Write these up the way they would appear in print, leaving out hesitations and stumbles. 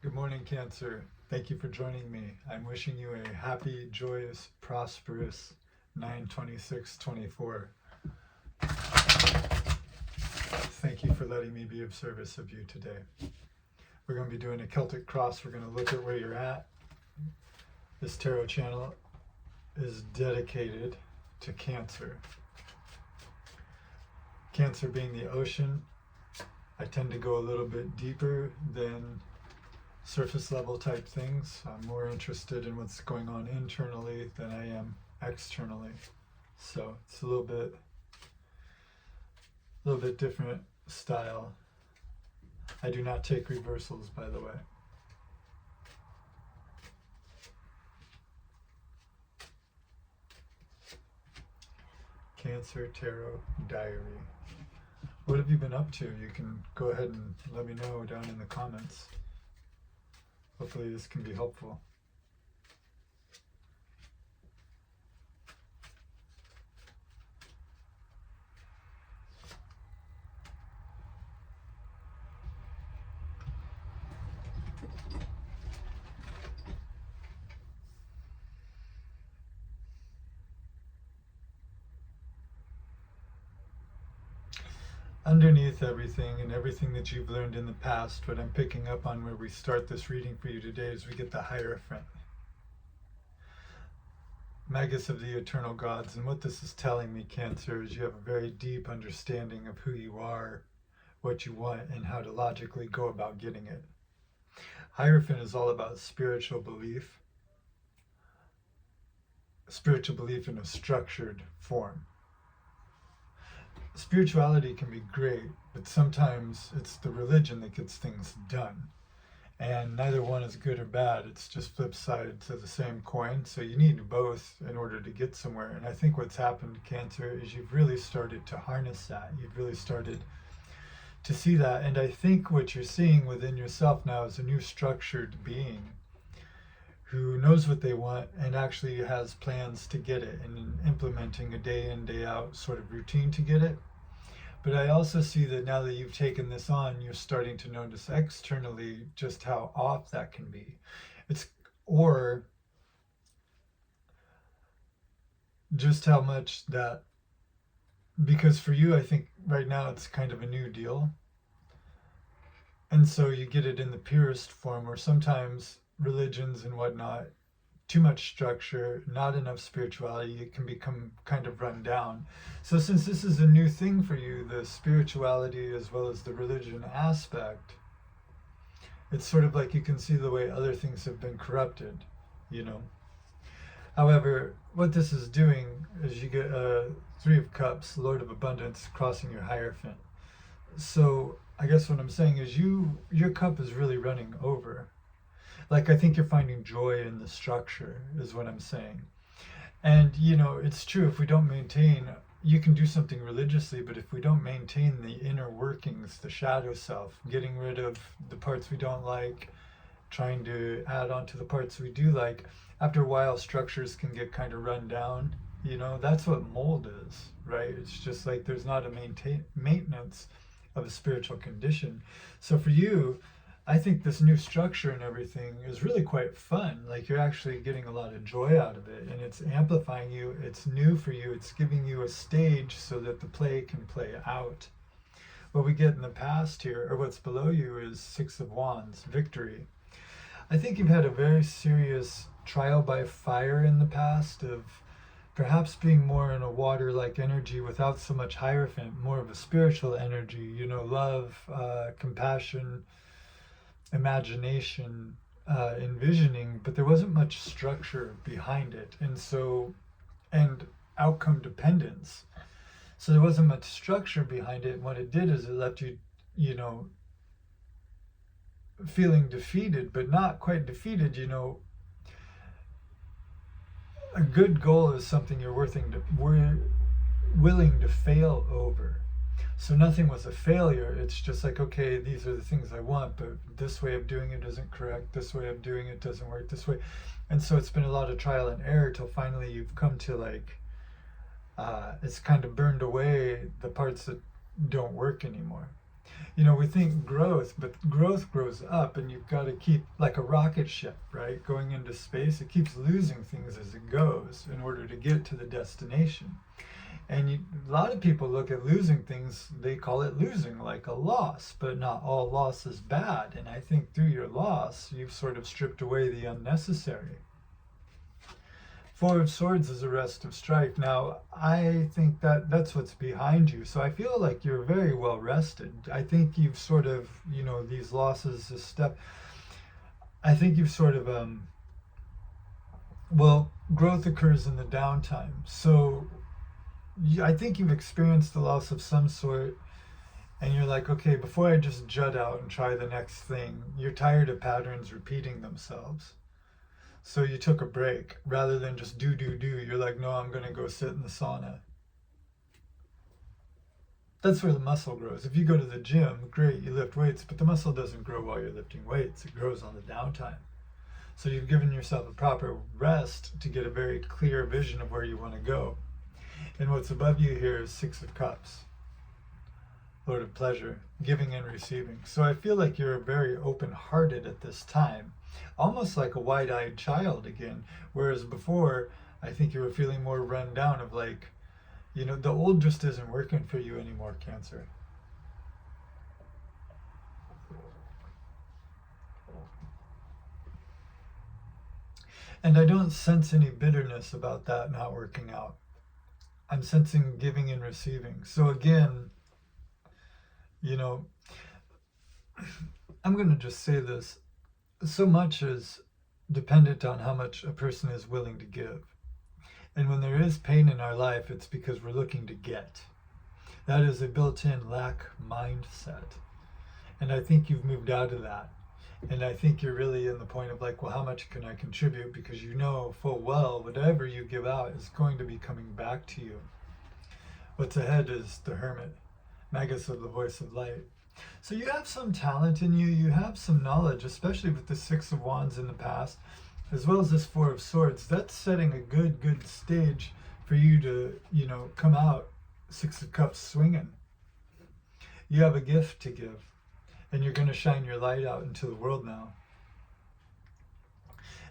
Good morning, Cancer. Thank you for joining me. I'm wishing you a happy, joyous, prosperous 9/26/24. Thank you for letting me be of service of you today. We're going to be doing a Celtic cross. We're going to look at where you're at. This tarot channel is dedicated to Cancer. Cancer being the ocean, I tend to go a little bit deeper than surface level type things. I'm more interested in what's going on internally than I am externally. So it's a little bit different style. I do not take reversals, by the way. Cancer Tarot Diary. What have you been up to? You can go ahead and let me know down in the comments. Hopefully this can be helpful. Underneath everything and everything that you've learned in the past, what I'm picking up on where we start this reading for you today is we get the Hierophant. Magus of the Eternal Gods. And what this is telling me, Cancer, is you have a very deep understanding of who you are, what you want, and how to logically go about getting it. Hierophant is all about spiritual belief in a structured form. Spirituality can be great, but sometimes it's the religion that gets things done. And neither one is good or bad. It's just flip side to the same coin. So you need both in order to get somewhere. And I think what's happened, Cancer, is you've really started to harness that. You've really started to see that. And I think what you're seeing within yourself now is a new structured being who knows what they want and actually has plans to get it and implementing a day in, day out sort of routine to get it. But I also see that now that you've taken this on, you're starting to notice externally just how off that can be. Or just how much that, because for you, I think right now it's kind of a new deal. And so you get it in the purest form, or sometimes religions and whatnot, too much structure, not enough spirituality, it can become kind of run down. So since this is a new thing for you, the spirituality as well as the religion aspect, it's sort of like you can see the way other things have been corrupted, you know. However, what this is doing is you get Three of Cups, Lord of Abundance, crossing your Hierophant. So I guess what I'm saying is your cup is really running over. Like, I think you're finding joy in the structure is what I'm saying. And, you know, it's true, if we don't maintain, you can do something religiously, but if we don't maintain the inner workings, the shadow self, getting rid of the parts we don't like, trying to add on to the parts we do like, after a while structures can get kind of run down. You know, that's what mold is, right? It's just like there's not a maintenance of a spiritual condition. So for you, I think this new structure and everything is really quite fun. Like, you're actually getting a lot of joy out of it, and it's amplifying you. It's new for you. It's giving you a stage so that the play can play out. What we get in the past here, or what's below you, is Six of Wands, victory. I think you've had a very serious trial by fire in the past of perhaps being more in a water-like energy without so much Hierophant, more of a spiritual energy, you know, love, compassion, imagination, envisioning, but there wasn't much structure behind it, and outcome dependence. So there wasn't much structure behind it, and what it did is it left you, you know, feeling defeated, but not quite defeated. You know, a good goal is something you're willing to fail over. So nothing was a failure. It's just like, okay, these are the things I want, but this way of doing it isn't correct. This way of doing it doesn't work this way. And so it's been a lot of trial and error till finally you've come to like, it's kind of burned away the parts that don't work anymore. We think growth, but growth grows up, and you've got to keep, like a rocket ship, right? Going into space, it keeps losing things as it goes in order to get to the destination. And a lot of people look at losing things, they call it losing, like a loss, but not all loss is bad. And I think through your loss, you've sort of stripped away the unnecessary. Four of Swords is arrest of strife. Now, I think that's what's behind you. So I feel like you're very well rested. I think you've sort of, these losses, this step, I think you've sort of, growth occurs in the downtime. So I think you've experienced the loss of some sort, and you're like, okay, before I just jut out and try the next thing, you're tired of patterns repeating themselves. So you took a break rather than just do. You're like, no, I'm going to go sit in the sauna. That's where the muscle grows. If you go to the gym, great, you lift weights, but the muscle doesn't grow while you're lifting weights. It grows on the downtime. So you've given yourself a proper rest to get a very clear vision of where you want to go. And what's above you here is Six of Cups. Lord of pleasure, giving and receiving. So I feel like you're very open-hearted at this time. Almost like a wide-eyed child again, whereas before I think you were feeling more run down of like, the old just isn't working for you anymore, Cancer. And I don't sense any bitterness about that not working out. I'm sensing giving and receiving. So again, I'm going to just say this. So much is dependent on how much a person is willing to give. And when there is pain in our life, it's because we're looking to get. That is a built-in lack mindset. And I think you've moved out of that. And I think you're really in the point of like, well, how much can I contribute? Because you know full well, whatever you give out is going to be coming back to you. What's ahead is the Hermit, Magus of the Voice of Light. So you have some talent in you, you have some knowledge, especially with the Six of Wands in the past, as well as this Four of Swords. That's setting a good stage for you to, come out Six of Cups swinging. You have a gift to give, and you're going to shine your light out into the world now.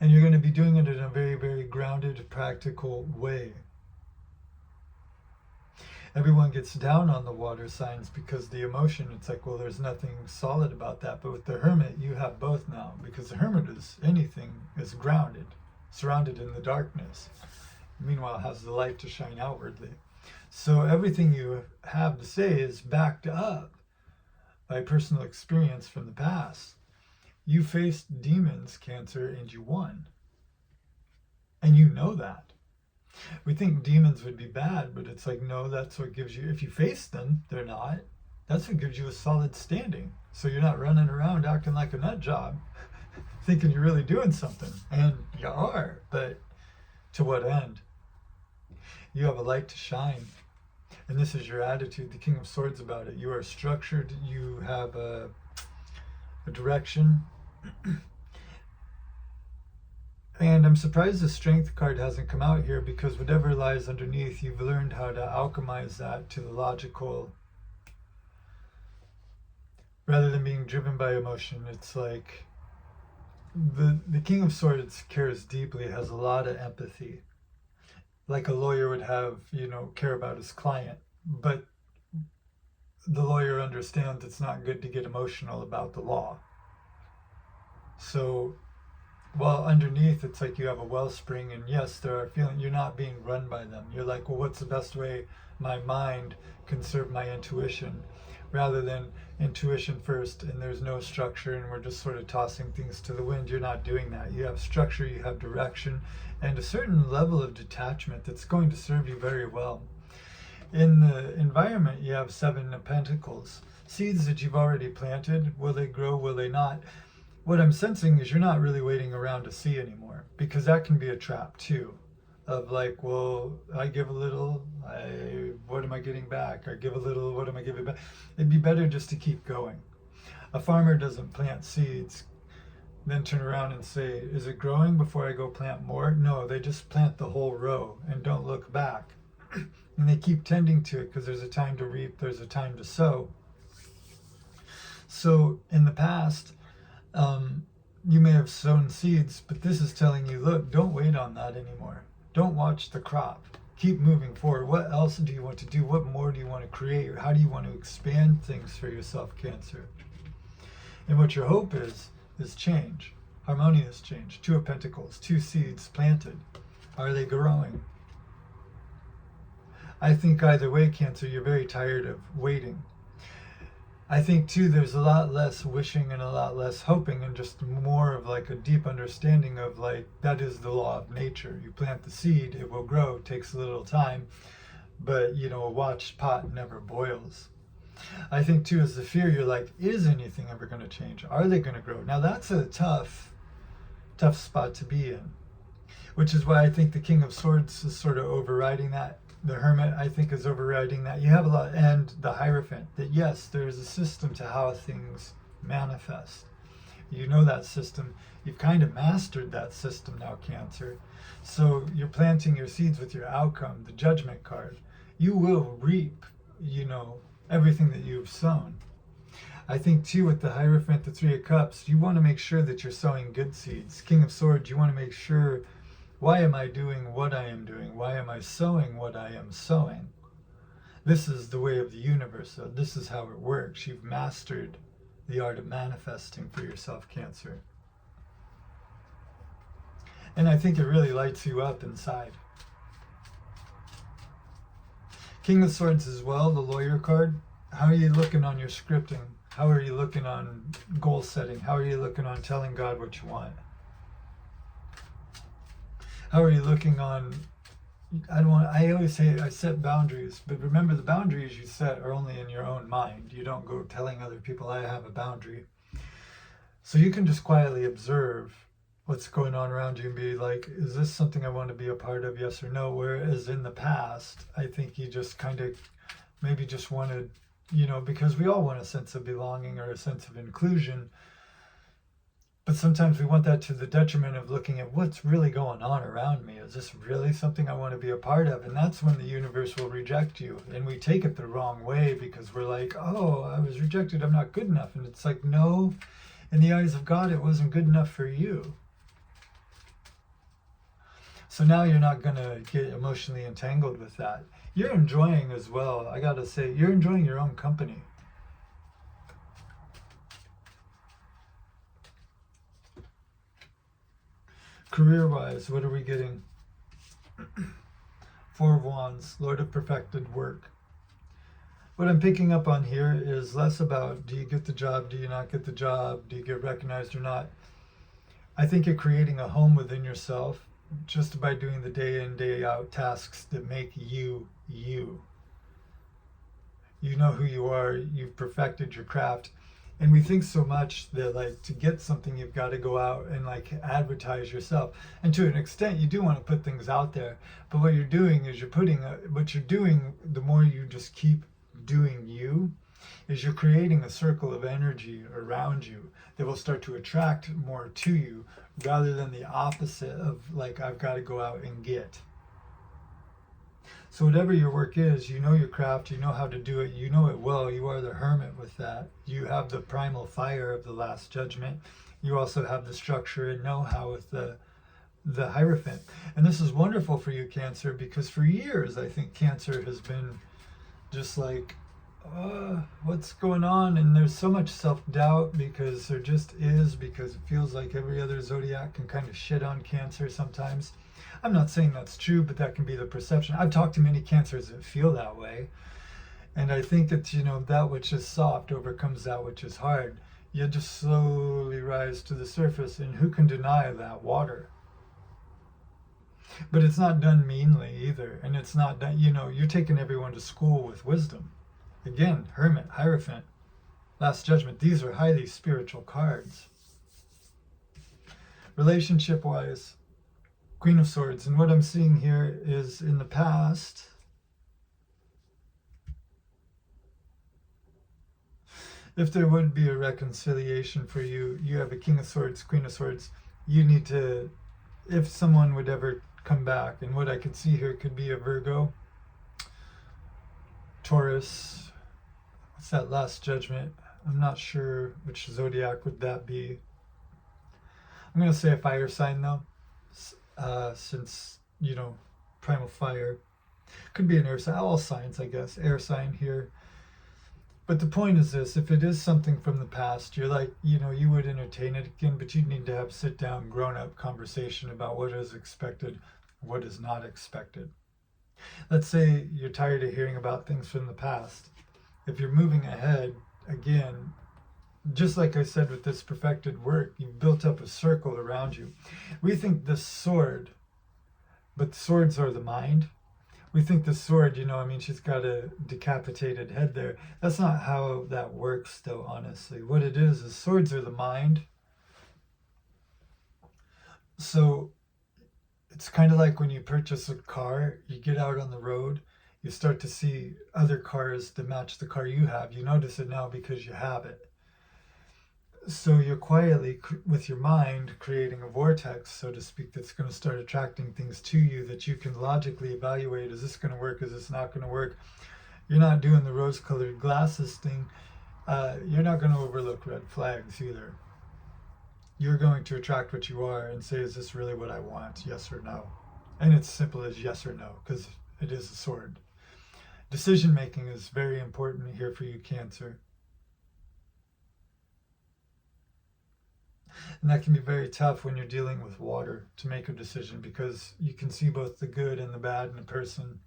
And you're going to be doing it in a very, very grounded, practical way. Everyone gets down on the water signs because the emotion, it's like, well, there's nothing solid about that. But with the Hermit, you have both now, because the Hermit is grounded, surrounded in the darkness. Meanwhile, has the light to shine outwardly. So everything you have to say is backed up by personal experience from the past. You faced demons, Cancer, and you won. And you know that. We think demons would be bad, but it's like, no, that's what gives you, if you face them, they're not. That's what gives you a solid standing. So you're not running around acting like a nut job, thinking you're really doing something. And you are, but to what end? You have a light to shine. And this is your attitude, the King of Swords about it. You are structured, you have a direction. And I'm surprised the Strength card hasn't come out here, because whatever lies underneath, you've learned how to alchemize that to the logical. Rather than being driven by emotion, it's like the King of Swords cares deeply, has a lot of empathy. Like a lawyer would have, care about his client. But the lawyer understands it's not good to get emotional about the law. So, well, underneath, it's like you have a wellspring, and yes, there are feelings, you're not being run by them. You're like, well, what's the best way my mind can serve my intuition, rather than intuition first, and there's no structure, and we're just sort of tossing things to the wind. You're not doing that. You have structure, you have direction, and a certain level of detachment that's going to serve you very well. In the environment, you have Seven of Pentacles. Seeds that you've already planted, will they grow, will they not? What I'm sensing is you're not really waiting around to see anymore, because that can be a trap too, of like, well, I give a little, what am I getting back? I give a little, what am I giving back? It'd be better just to keep going. A farmer doesn't plant seeds, then turn around and say, is it growing before I go plant more? No, they just plant the whole row and don't look back. And they keep tending to it, because there's a time to reap, there's a time to sow. So in the past, you may have sown seeds, but this is telling you, look, don't wait on that anymore. Don't watch the crop. Keep moving forward. What else do you want to do? What more do you want to create? How do you want to expand things for yourself, Cancer? And what your hope is change. Harmonious change. 2 of Pentacles, 2 seeds planted. Are they growing? I think either way, Cancer, you're very tired of waiting. I think too there's a lot less wishing and a lot less hoping, and just more of like a deep understanding of like that is the law of nature. You plant the seed, it will grow, it takes a little time, but you know, a watched pot never boils. I think too as the fear, you're like, is anything ever going to change? Are they going to grow? Now that's a tough spot to be in, which is why I think the King of Swords is sort of overriding that. The Hermit, I think, is overriding that. You have a lot, and the Hierophant, that yes, there's a system to how things manifest. You know that system. You've kind of mastered that system now, Cancer. So you're planting your seeds with your outcome, the Judgment card. You will reap, you know, everything that you've sown. I think, too, with the Hierophant, the 3 of Cups, you want to make sure that you're sowing good seeds. King of Swords, you want to make sure, why am I doing what I am doing? Why am I sowing what I am sowing? This is the way of the universe. So this is how it works. You've mastered the art of manifesting for yourself, Cancer. And I think it really lights you up inside. King of Swords as well, the Lawyer card. How are you looking on your scripting? How are you looking on goal setting? How are you looking on telling God what you want? How are you looking on, I always say I set boundaries, but remember the boundaries you set are only in your own mind. You don't go telling other people I have a boundary. So you can just quietly observe what's going on around you and be like, is this something I want to be a part of, yes or no? Whereas in the past, I think you just kind of maybe just wanted, you know, because we all want a sense of belonging or a sense of inclusion. But sometimes we want that to the detriment of looking at what's really going on around me. Is this really something I want to be a part of? And that's when the universe will reject you. And we take it the wrong way because we're like, oh, I was rejected, I'm not good enough. And it's like, no, in the eyes of God, it wasn't good enough for you. So now you're not going to get emotionally entangled with that. You're enjoying as well. I got to say, you're enjoying your own company. Career-wise, what are we getting? 4 of Wands, Lord of Perfected Work. What I'm picking up on here is less about, do you get the job, do you not get the job, do you get recognized or not? I think you're creating a home within yourself just by doing the day in, day out tasks that make you, you. You know who you are, you've perfected your craft. And we think so much that like to get something, you've got to go out and like advertise yourself. And to an extent, you do want to put things out there. But what you're doing is what you're doing, the more you just keep doing you, is you're creating a circle of energy around you that will start to attract more to you rather than the opposite of like, I've got to go out and get. So whatever your work is, you know your craft, you know how to do it, you know it well, you are the hermit with that. You have the primal fire of the Last Judgment. You also have the structure and know-how with the Hierophant. And this is wonderful for you, Cancer, because for years I think Cancer has been just like, what's going on? And there's so much self-doubt because there just is, because it feels like every other zodiac can kind of shit on Cancer sometimes. I'm not saying that's true, but that can be the perception. I've talked to many Cancers that feel that way. And I think that, you know, that which is soft overcomes that which is hard. You just slowly rise to the surface, and who can deny that water? But it's not done meanly either. And it's not done, you know, you're taking everyone to school with wisdom. Again, Hermit, Hierophant, Last Judgment. These are highly spiritual cards. Relationship-wise, Queen of Swords. And what I'm seeing here is in the past, if there would be a reconciliation for you, you have a King of Swords, Queen of Swords, you need to, if someone would ever come back, and what I could see here could be a Virgo, Taurus, what's that Last Judgment? I'm not sure which zodiac would that be. I'm going to say a fire sign though, since, you know, primal fire. Could be an air sign, all signs, I guess. Air sign here. But the point is this, if it is something from the past, you're like, you know, you would entertain it again, but you need to have sit down, grown up conversation about what is expected, what is not expected. Let's say you're tired of hearing about things from the past. If you're moving ahead, again, just like I said with this perfected work, you've built up a circle around you. We think the sword, but swords are the mind. We think the sword, you know, I mean, she's got a decapitated head there. That's not how that works, though, honestly. What it is swords are the mind. So it's kind of like when you purchase a car, you get out on the road, you start to see other cars that match the car you have. You notice it now because you have it. So you're quietly, with your mind, creating a vortex, so to speak, that's going to start attracting things to you that you can logically evaluate. Is this going to work? Is this not going to work? You're not doing the rose-colored glasses thing. You're not going to overlook red flags either. You're going to attract what you are and say, is this really what I want? Yes or no? And it's simple as yes or no, because it is a sword. Decision making is very important here for you, Cancer. And that can be very tough when you're dealing with water to make a decision, because you can see both the good and the bad in a person.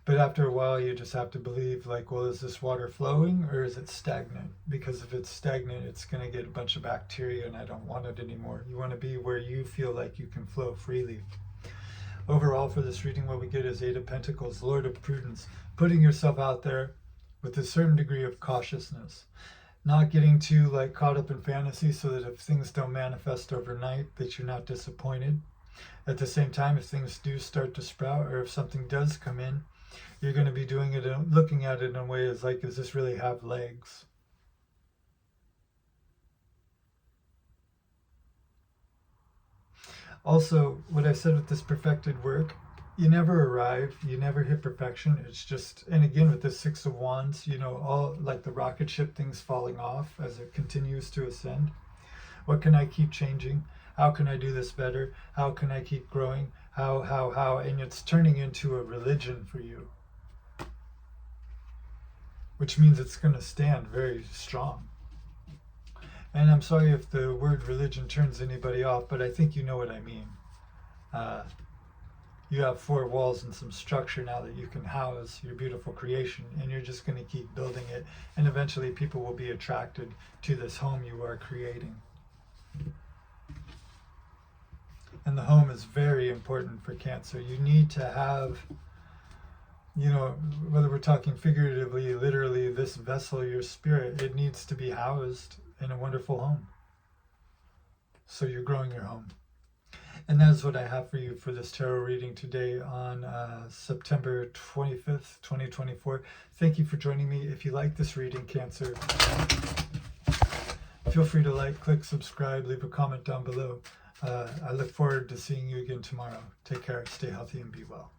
But after a while, you just have to believe, like, well, is this water flowing or is it stagnant? Because if it's stagnant, it's going to get a bunch of bacteria and I don't want it anymore. You want to be where you feel like you can flow freely. Overall, for this reading, what we get is Eight of Pentacles, Lord of Prudence, putting yourself out there with a certain degree of cautiousness. Not getting too caught up in fantasy so that if things don't manifest overnight, that you're not disappointed. At the same time, if things do start to sprout, or if something does come in, you're going to be doing it and looking at it in a way as like, does this really have legs? Also, what I said with this perfected work, you never arrive, you never hit perfection. It's just, and again with the Six of Wands, you know, all like the rocket ship things falling off as it continues to ascend. What can I keep changing? How can I do this better? How can I keep growing? How? And it's turning into a religion for you, which means it's going to stand very strong. And I'm sorry if the word religion turns anybody off, but I think you know what I mean. You have four walls and some structure now that you can house your beautiful creation, and you're just going to keep building it, and eventually people will be attracted to this home you are creating. And the home is very important for Cancer. You need to have, you know, whether we're talking figuratively, literally, this vessel, your spirit, it needs to be housed in a wonderful home. So you're growing your home. And that is what I have for you for this tarot reading today on September 25th, 2024. Thank you for joining me. If you like this reading, Cancer, feel free to like, click, subscribe, leave a comment down below. I look forward to seeing you again tomorrow. Take care, stay healthy, and be well.